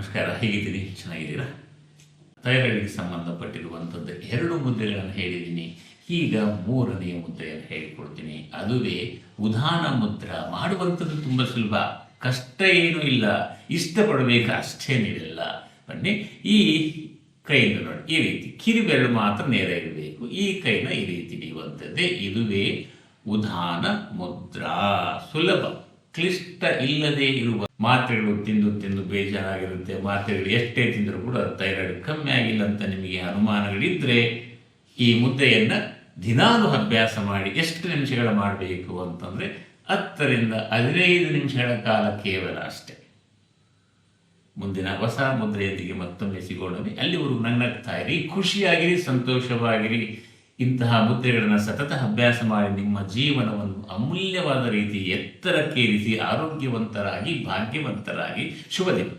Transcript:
ನಮಸ್ಕಾರ, ಹೇಗಿದ್ದೀನಿ? ಚೆನ್ನಾಗಿದ್ದೀರಾ? ಥೈರಾಯ್ಡ್ಗೆ ಸಂಬಂಧಪಟ್ಟಿರುವಂಥದ್ದು 2 ಮುದ್ರೆಗಳನ್ನು ಹೇಳಿದ್ದೀನಿ. ಈಗ 3ನೇ ಮುದ್ರೆಯನ್ನು ಹೇಳಿಕೊಡ್ತೀನಿ. ಅದುವೇ ಉದಾನ ಮುದ್ರಾ. ಮಾಡುವಂಥದ್ದು ತುಂಬ ಸುಲಭ, ಕಷ್ಟ ಏನೂ ಇಲ್ಲ, ಇಷ್ಟಪಡಬೇಕು ಅಷ್ಟೇನಿಲ್ಲ. ಬನ್ನಿ, ಈ ಕೈಯಿಂದ ನೋಡಿ, ಈ ರೀತಿ ಕಿರಿಬೆರಳು ಮಾತ್ರ ನೇರ ಇರಬೇಕು. ಈ ಕೈನ ಈ ರೀತಿ ಹಿಡಿಯುವಂಥದ್ದೇ ಇದುವೇ ಉದಾನ ಮುದ್ರಾ. ಸುಲಭ, ಕ್ಲಿಷ್ಟ ಇಲ್ಲದೆ ಇರುವ. ಮಾತ್ರೆಗಳು ತಿಂದು ಬೇಜಾರಾಗಿರುತ್ತೆ. ಮಾತ್ರೆಗಳು ಎಷ್ಟೇ ತಿಂದರೂ ಕೂಡ ಥೈರಾಯ್ಡ್ ಕಮ್ಮಿ ಆಗಿಲ್ಲ ಅಂತ ನಿಮಗೆ ಅನುಮಾನಗಳಿದ್ದರೆ ಈ ಮುದ್ರೆಯನ್ನು ದಿನಾಲೂ ಅಭ್ಯಾಸ ಮಾಡಿ. ಎಷ್ಟು ನಿಮಿಷಗಳ ಮಾಡಬೇಕು ಅಂತಂದರೆ 10 ರಿಂದ 15 ನಿಮಿಷಗಳ ಕಾಲ ಕೇವಲ ಅಷ್ಟೇ. ಮುಂದಿನ ಹೊಸ ಮುದ್ರೆಯೊಂದಿಗೆ ಮತ್ತೊಮ್ಮೆ ಸಿಗೋಣ. ಅಲ್ಲಿವರೆಗೂ ನಗ್ನಗ್ತಾ ಇರಿ, ಖುಷಿಯಾಗಿರಿ, ಸಂತೋಷವಾಗಿರಿ. ಇಂತಹ ಮುದ್ರೆಗಳನ್ನು ಸತತ ಅಭ್ಯಾಸ ಮಾಡಿ ನಿಮ್ಮ ಜೀವನವನ್ನು ಅಮೂಲ್ಯವಾದ ರೀತಿ ಎತ್ತರಕ್ಕೇರಿಸಿ ಆರೋಗ್ಯವಂತರಾಗಿ ಭಾಗ್ಯವಂತರಾಗಿ. ಶುಭ ದಿನ.